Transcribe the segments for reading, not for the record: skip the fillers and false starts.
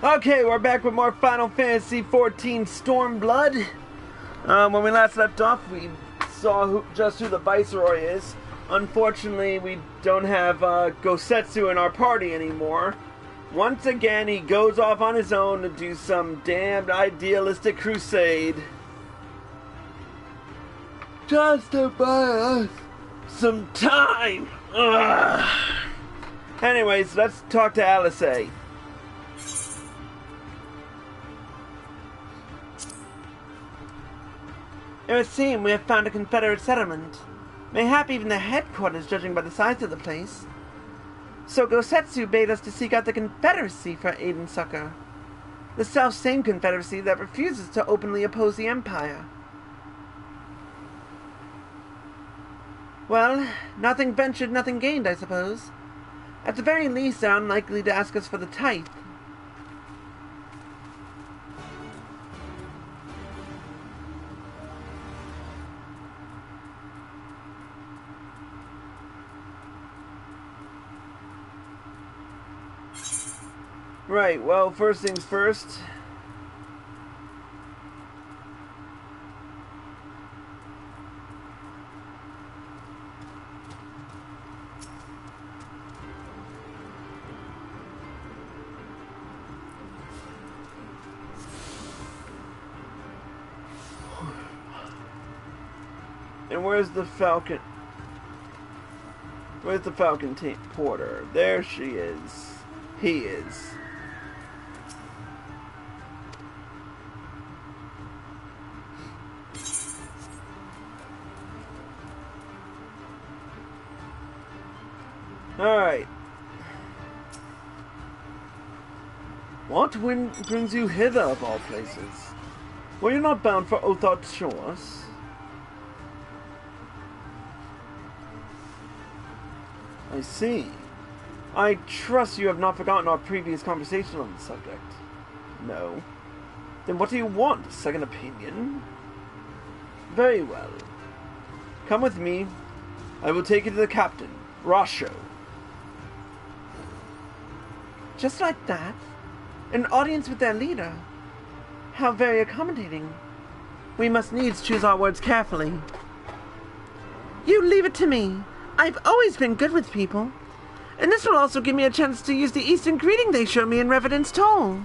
Okay, we're back with more Final Fantasy XIV Stormblood. When we last left off, we saw just who the Viceroy is. Unfortunately, we don't have Gosetsu in our party anymore. Once again, he goes off on his own to do some damned idealistic crusade. Just to buy us some time. Ugh. Anyways, let's talk to Alisaie. It would seem we have found a Confederate settlement. Mayhap even the headquarters, judging by the size of the place. So Gosetsu bade us to seek out the Confederacy for aid and succor. The self-same Confederacy that refuses to openly oppose the Empire. Well, nothing ventured, nothing gained, I suppose. At the very least, they're unlikely to ask us for the tithe. Right, well, first things first. And where's the Falcon? Where's the Falcon Porter? There she is. He is. Alright. What wind brings you hither, of all places? Well, you're not bound for Othard shores. I see. I trust you have not forgotten our previous conversation on the subject. No. Then what do you want? A second opinion? Very well. Come with me. I will take you to the captain, Rasho. Just like that? An audience with their leader? How very accommodating. We must needs choose our words carefully. You leave it to me. I've always been good with people. And this will also give me a chance to use the Eastern greeting they showed me in Revenant's Toll.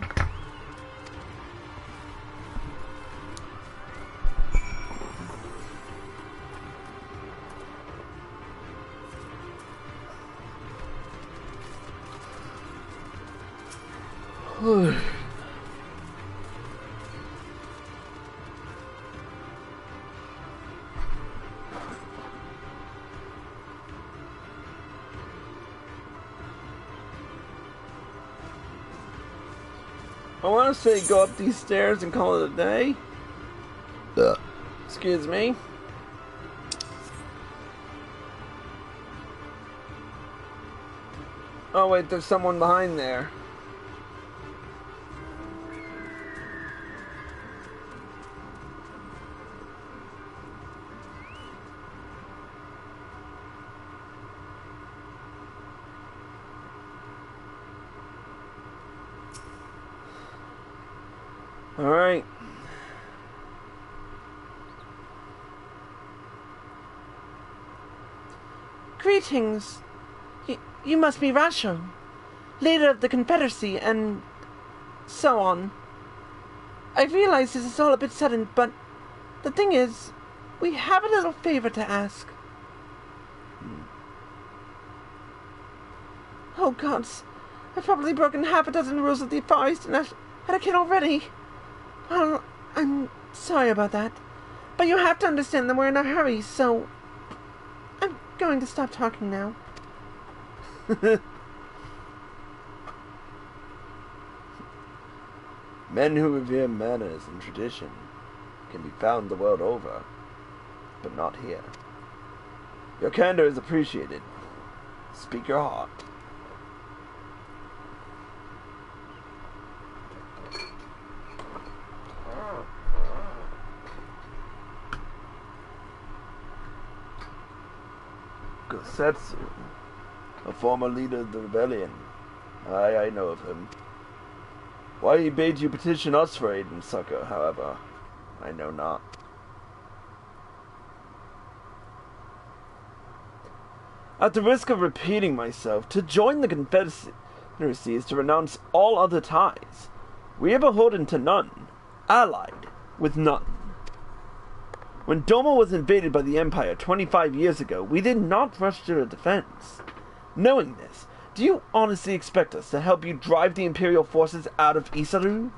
I want to say go up these stairs and call it a day. Excuse me. Oh wait, there's someone behind there. Alright. Greetings. You must be Rasho, leader of the Confederacy, and so on. I realize this is all a bit sudden, but the thing is, we have a little favor to ask. Oh gods, I've probably broken half a dozen rules of the forest and etiquette already. Well, I'm sorry about that, but you have to understand that we're in a hurry, so I'm going to stop talking now. Men who revere manners and tradition can be found the world over, but not here. Your candor is appreciated. Speak your heart. Gosetsu, a former leader of the rebellion. I know of him. Why he bade you petition us for aid and succor, however, I know not. At the risk of repeating myself, to join the Confederacy is to renounce all other ties. We are beholden to none, allied with none. When Doma was invaded by the Empire 25 years ago, we did not rush to her defense. Knowing this, do you honestly expect us to help you drive the Imperial forces out of Isaru?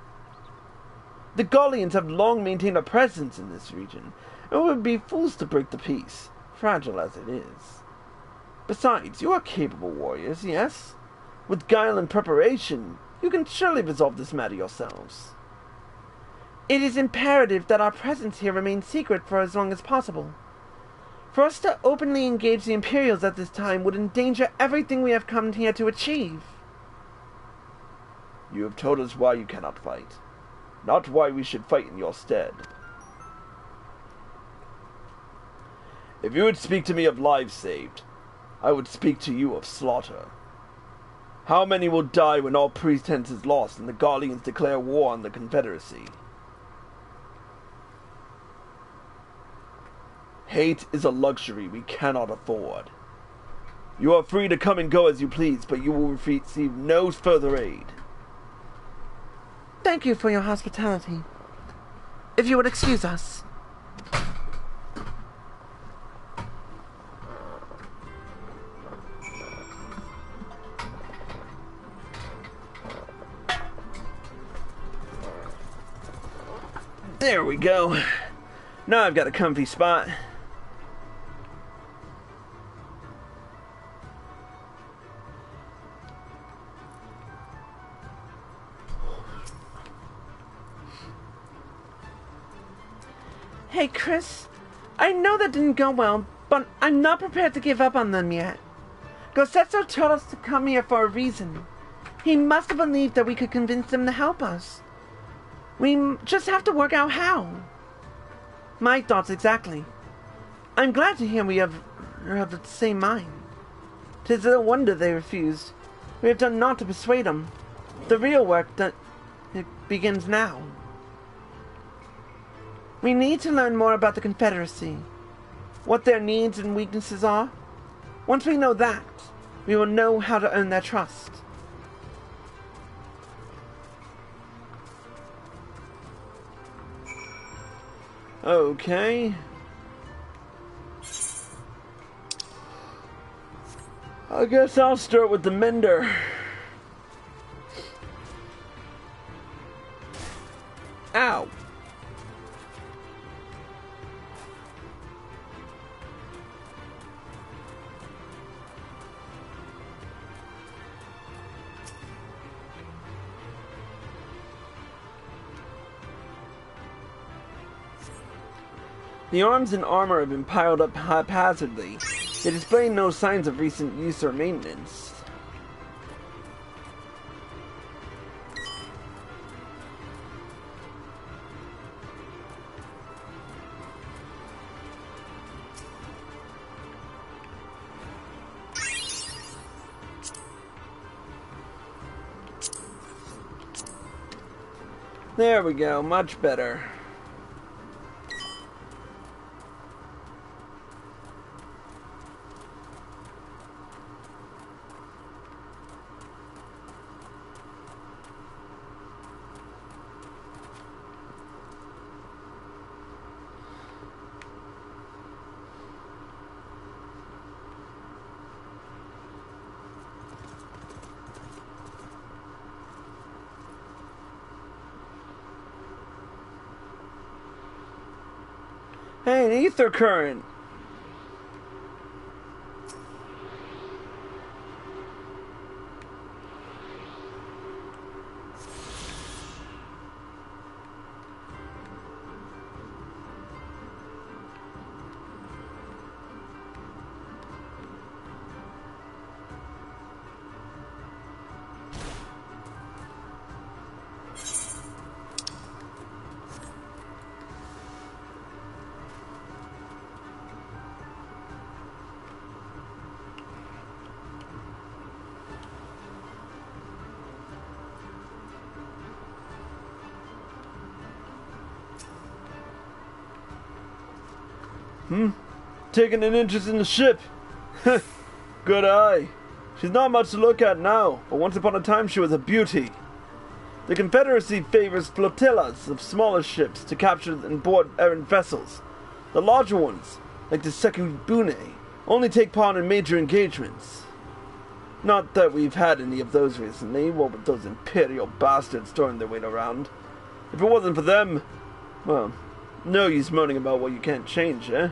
The Gallians have long maintained a presence in this region, and we would be fools to break the peace, fragile as it is. Besides, you are capable warriors, yes? With guile and preparation, you can surely resolve this matter yourselves. It is imperative that our presence here remain secret for as long as possible. For us to openly engage the Imperials at this time would endanger everything we have come here to achieve. You have told us why you cannot fight, not why we should fight in your stead. If you would speak to me of lives saved, I would speak to you of slaughter. How many will die when all pretense is lost and the Gallians declare war on the Confederacy? Hate is a luxury we cannot afford. You are free to come and go as you please, but you will receive no further aid. Thank you for your hospitality. If you would excuse us. There we go. Now I've got a comfy spot. Hey, Chris. I know that didn't go well, but I'm not prepared to give up on them yet. Gosetsu told us to come here for a reason. He must have believed that we could convince them to help us. We just have to work out how. My thoughts exactly. I'm glad to hear we have the same mind. 'Tis no wonder they refused. We have done naught to persuade them. The real work it begins now. We need to learn more about the Confederacy, what their needs and weaknesses are. Once we know that, we will know how to earn their trust. Okay. I guess I'll start with the mender. Ow. The arms and armor have been piled up haphazardly. They display no signs of recent use or maintenance. There we go, much better. Hey, an ether current. Taking an interest in the ship. Good eye. She's not much to look at now, but once upon a time she was a beauty. The Confederacy favors flotillas of smaller ships to capture and board errant vessels. The larger ones, like the Sekibune, only take part in major engagements. Not that we've had any of those recently, what with those imperial bastards throwing their weight around. If it wasn't for them, well, no use moaning about what you can't change, eh?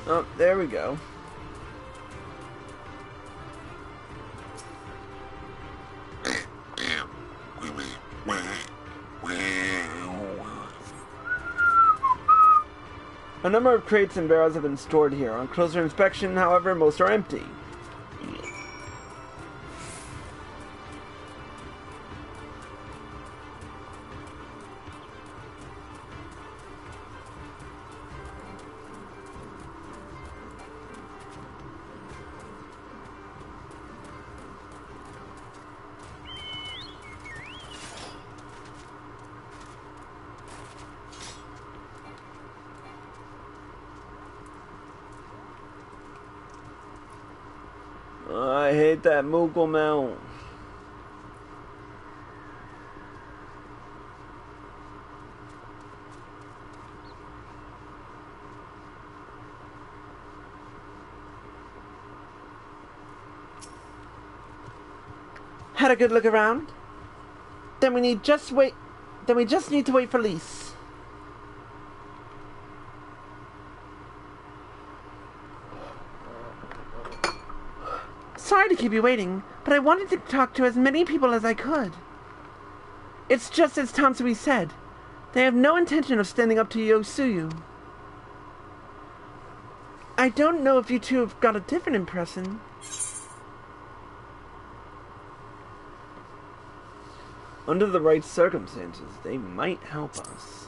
Oh, there we go. A number of crates and barrels have been stored here. On closer inspection, however, most are empty. I hate that Moogle Mount. Had a good look around? Then we just need to wait for Lyse. Sorry to keep you waiting, but I wanted to talk to as many people as I could. It's just as Tansui said. They have no intention of standing up to Yosuyu. I don't know if you two have got a different impression. Under the right circumstances, they might help us.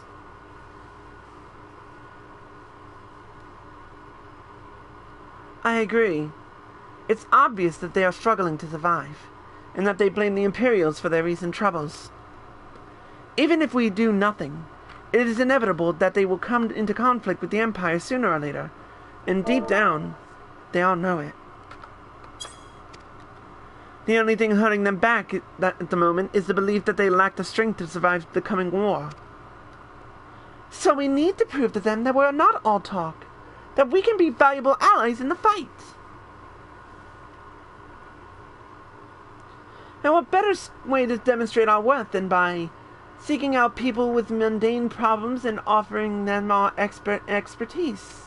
I agree. It's obvious that they are struggling to survive, and that they blame the Imperials for their recent troubles. Even if we do nothing, it is inevitable that they will come into conflict with the Empire sooner or later, and deep down, they all know it. The only thing holding them back at the moment is the belief that they lack the strength to survive the coming war. So we need to prove to them that we're not all talk, that we can be valuable allies in the fight. And what better way to demonstrate our worth than by seeking out people with mundane problems and offering them our expertise?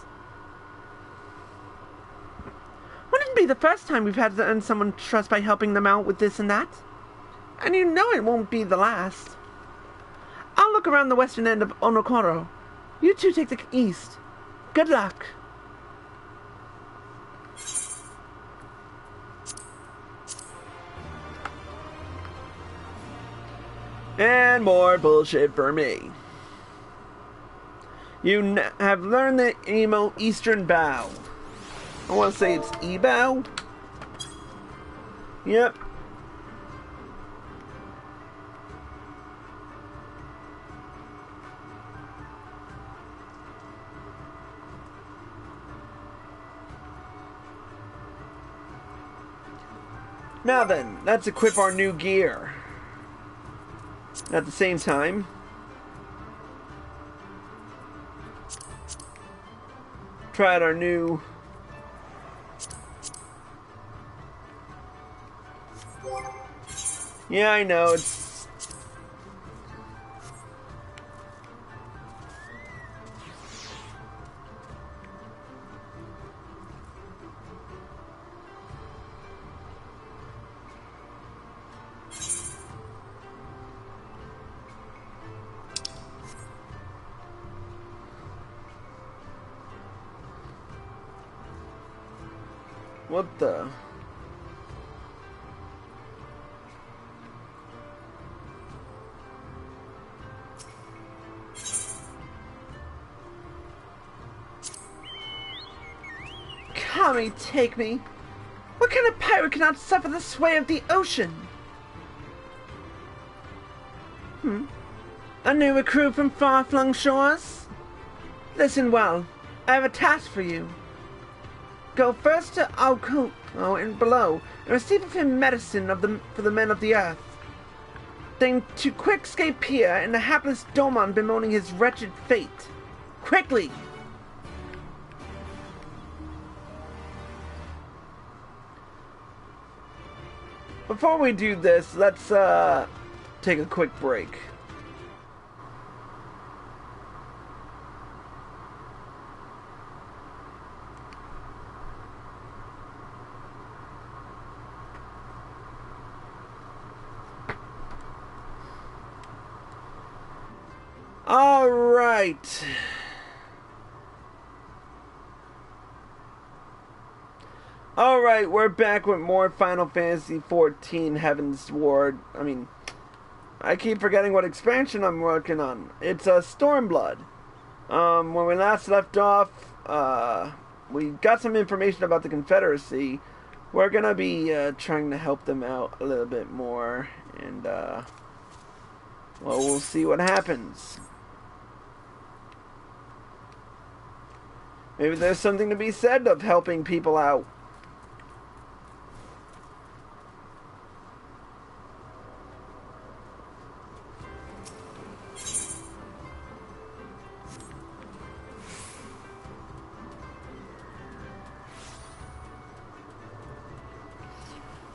Wouldn't be the first time we've had to earn someone's trust by helping them out with this and that. And you know it won't be the last. I'll look around the western end of Onokoro. You two take the east. Good luck. And more bullshit for me. You have learned the emo Eastern Bow. I want to say it's E-Bow. Yep. Now then, let's equip our new gear. At the same time, try out our new yeah, I know, it's What the? Kami, take me. What kind of pirate cannot suffer the sway of the ocean? A new recruit from far-flung shores? Listen well. I have a task for you. Go first to Alco and below and receive of him medicine for the men of the earth. Then to quick escape here and the hapless Domon bemoaning his wretched fate. Quickly! Before we do this, let's take a quick break. All right. Alright, we're back with more Final Fantasy XIV Heaven's Ward. I keep forgetting what expansion I'm working on. It's Stormblood. When we last left off, we got some information about the Confederacy. We're gonna be trying to help them out a little bit more, and well, we'll see what happens. Maybe there's something to be said of helping people out.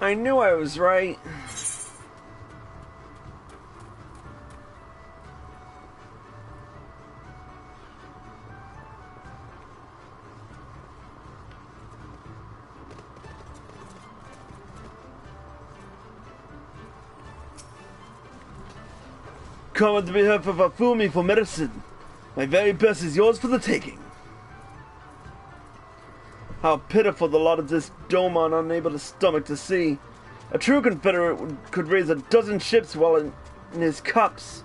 I knew I was right. Come on behalf of Afumi for medicine. My very best is yours for the taking. How pitiful the lot of this Domon unable to stomach to see. A true Confederate could raise 12 ships while in his cups.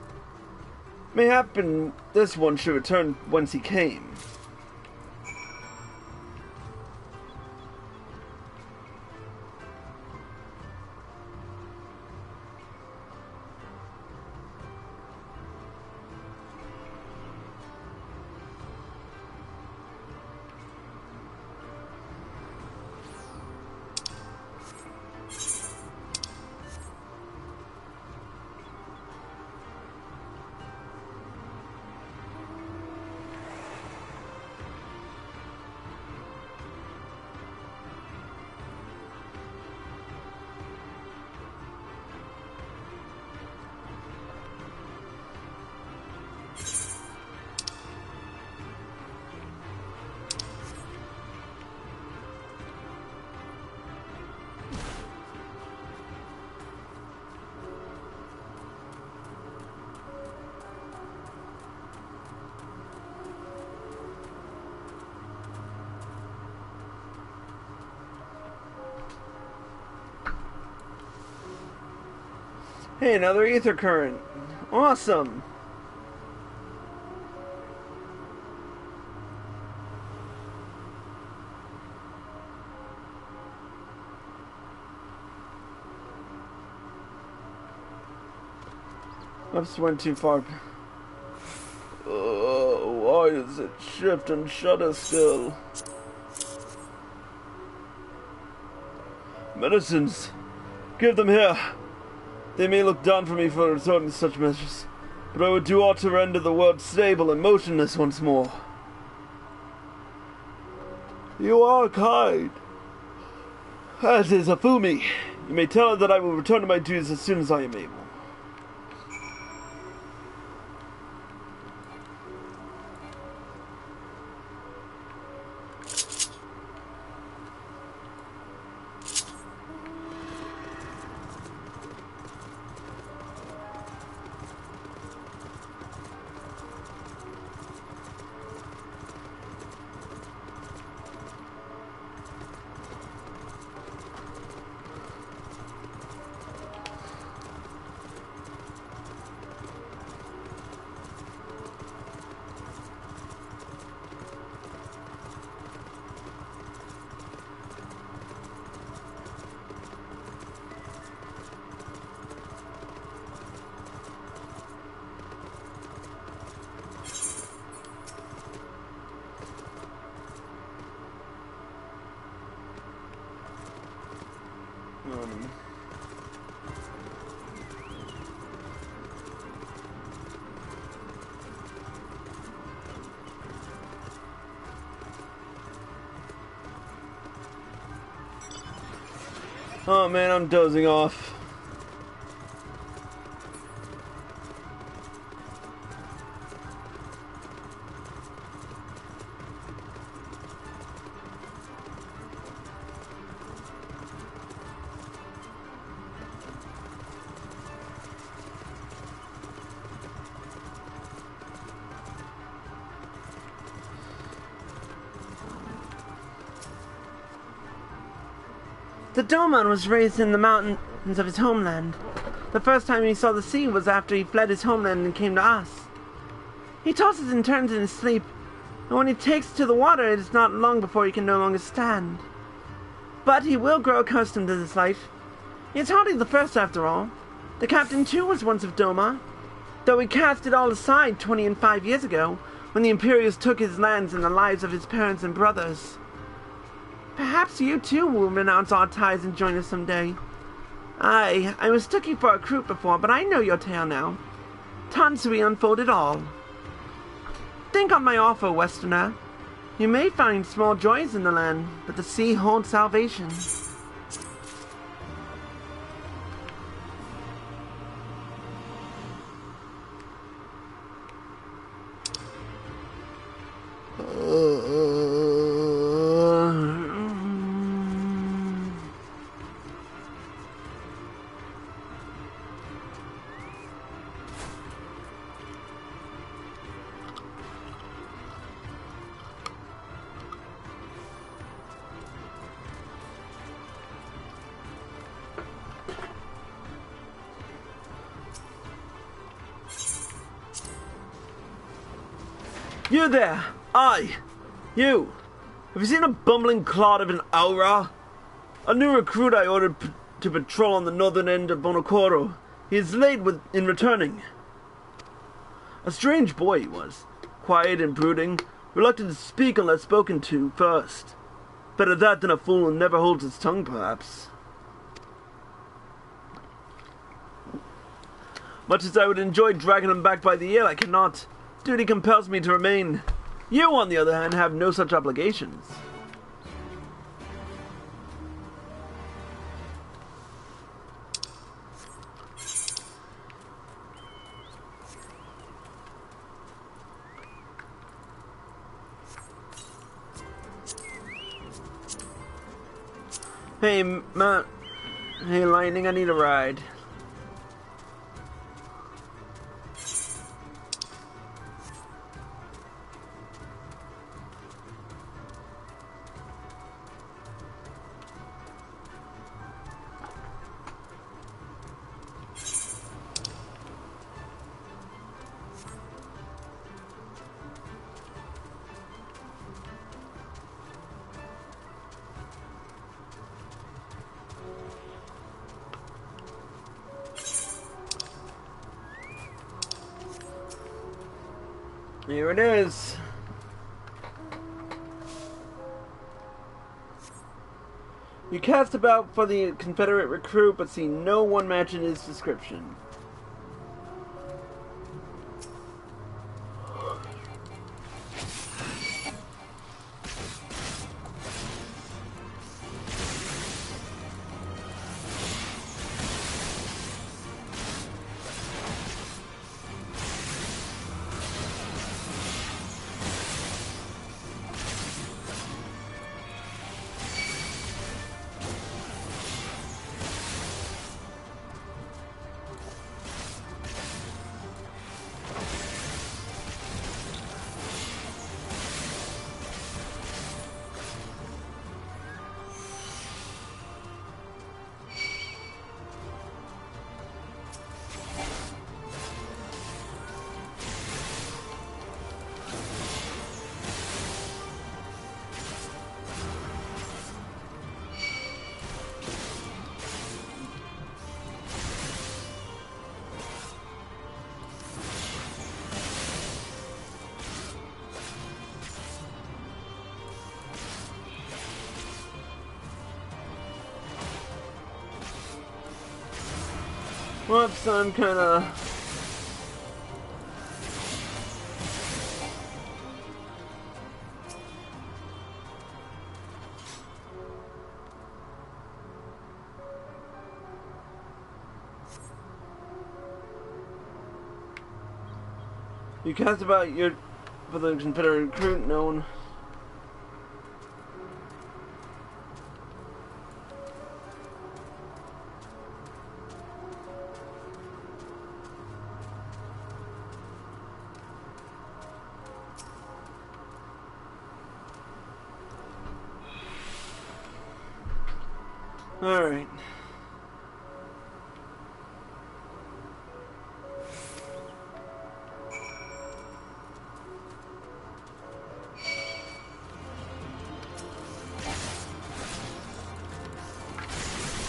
Mayhappen this one should return whence he came. Hey, another ether current. Awesome. Oops, went too far. Why does it shift and shudder still? Medicines. Give them here. They may look down for me for resorting to such measures, but I would do aught to render the world stable and motionless once more. You are kind. As is Afumi. You may tell her that I will return to my duties as soon as I am able. Oh man, I'm dozing off. The Doman was raised in the mountains of his homeland. The first time he saw the sea was after he fled his homeland and came to us. He tosses and turns in his sleep, and when he takes to the water, it is not long before he can no longer stand. But he will grow accustomed to this life. He is hardly the first, after all. The captain, too, was once of Doma, though he cast it all aside 25 years ago, when the Imperials took his lands and the lives of his parents and brothers. Perhaps you, too, will renounce our ties and join us someday. I mistook you for a Kroot before, but I know your tale now. Tansui unfolded all. Think on my offer, Westerner. You may find small joys in the land, but the sea holds salvation. You there! You! Have you seen a bumbling clod of an Aura? A new recruit I ordered to patrol on the northern end of Bonocoro. He is late in returning. A strange boy he was. Quiet and brooding, reluctant to speak unless spoken to first. Better that than a fool who never holds his tongue, perhaps. Much as I would enjoy dragging him back by the ear, I cannot. Duty compels me to remain. You, on the other hand, have no such obligations. Hey, Hey, Lightning, I need a ride. Here it is. You cast about for the Confederate recruit, but see no one matching his description. Whoops, I'm kinda... You cast about your... for the Confederate recruit known... Alright.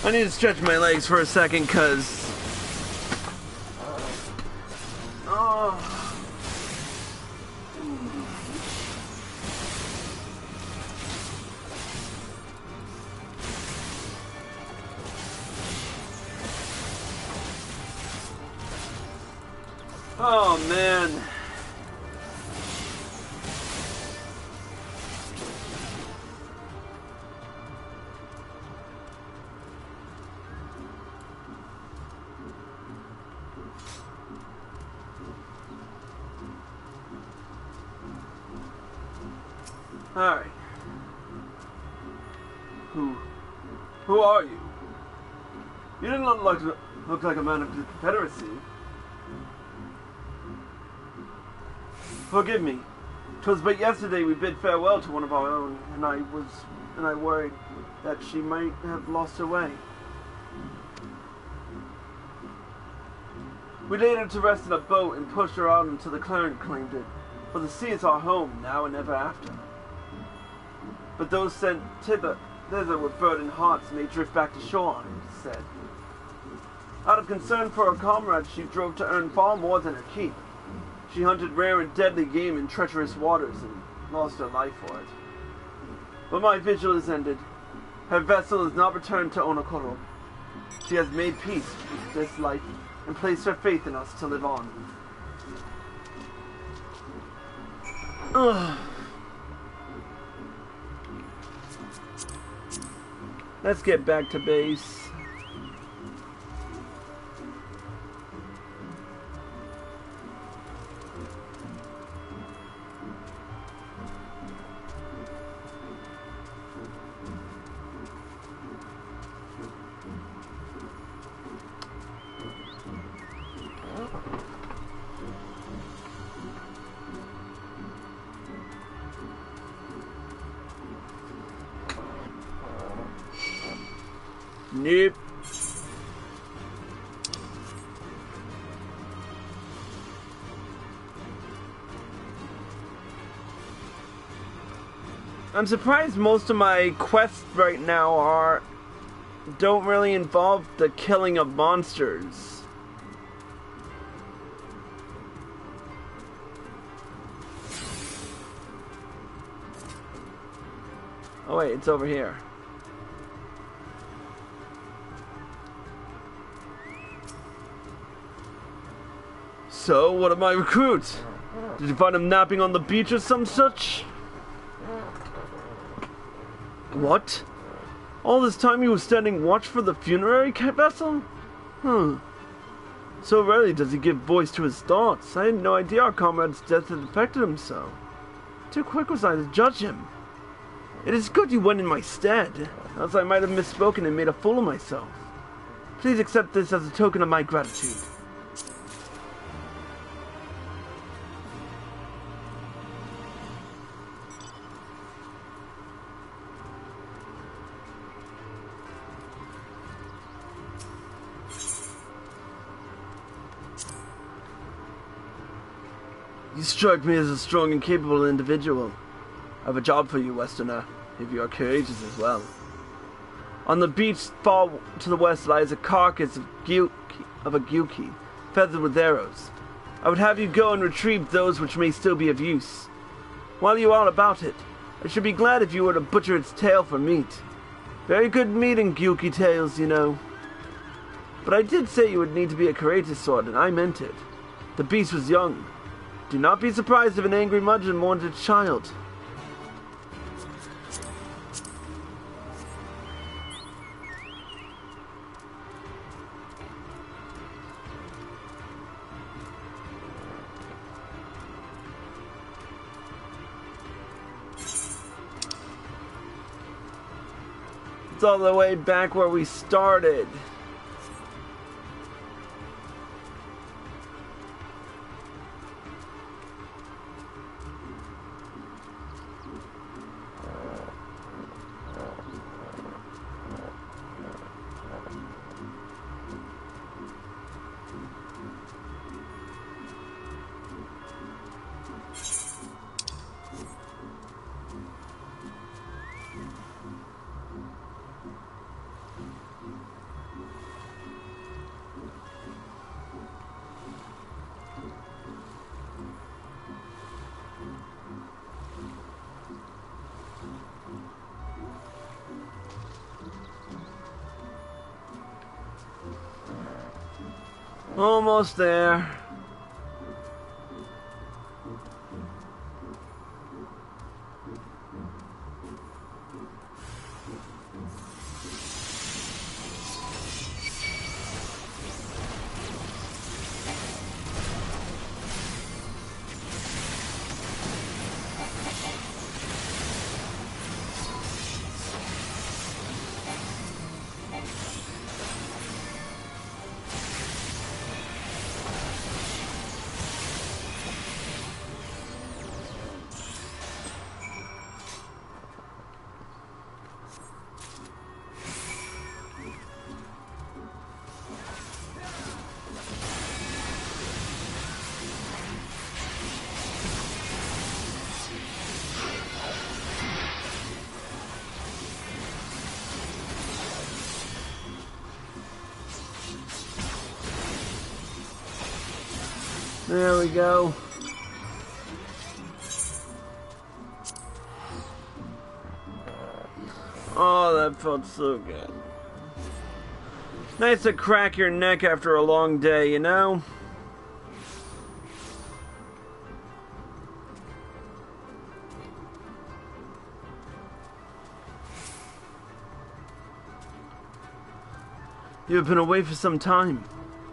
I need to stretch my legs for a second, cause... Oh... Oh, man. Alright. Who are you? You didn't look like a man of the Confederacy. Forgive me. 'Twas but yesterday we bid farewell to one of our own, and I worried that she might have lost her way. We laid her to rest in a boat and pushed her out until the clearing claimed it, for the sea is our home now and ever after. But those sent thither with burdened hearts may drift back to shore, it said. Out of concern for her comrades, she drove to earn far more than her keep. She hunted rare and deadly game in treacherous waters and lost her life for it. But my vigil is ended. Her vessel is not returned to Onokoro. She has made peace with this life and placed her faith in us to live on. Ugh. Let's get back to base. Nope. I'm surprised most of my quests right now don't really involve the killing of monsters. Oh wait, it's over here. So, what of my recruits? Did you find them napping on the beach or some such? What? All this time you were standing watch for the funerary vessel? So rarely does he give voice to his thoughts. I had no idea our comrade's death had affected him so. Too quick was I to judge him. It is good you went in my stead, else I might have misspoken and made a fool of myself. Please accept this as a token of my gratitude. You strike me as a strong and capable individual. I have a job for you, Westerner, if you are courageous as well. On the beach far to the west lies a carcass of a gyuki, feathered with arrows. I would have you go and retrieve those which may still be of use. While you are about it, I should be glad if you were to butcher its tail for meat. Very good meat in gyuki tails, you know. But I did say you would need to be a courageous sword, and I meant it. The beast was young. Do not be surprised if an angry Mudgeon mourns its child. It's all the way back where we started. Almost there. There we go. Oh, that felt so good. Nice to crack your neck after a long day, you know? You have been away for some time.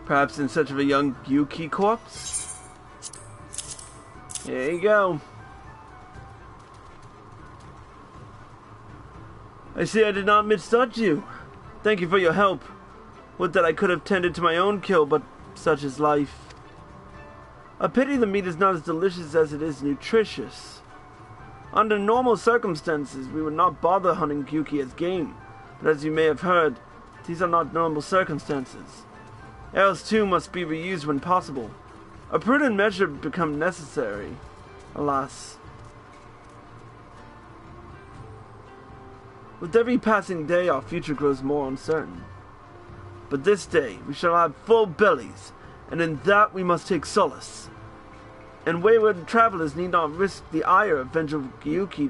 Perhaps in search of a young Yuki corpse? There you go. I see I did not misjudge you. Thank you for your help. Would that I could have tended to my own kill, but such is life. A pity the meat is not as delicious as it is nutritious. Under normal circumstances, we would not bother hunting Yuki as game, but as you may have heard, these are not normal circumstances. Arrows too must be reused when possible. A prudent measure become necessary, alas. With every passing day, our future grows more uncertain. But this day, we shall have full bellies, and in that we must take solace. And wayward travelers need not risk the ire of vengeful Gyuki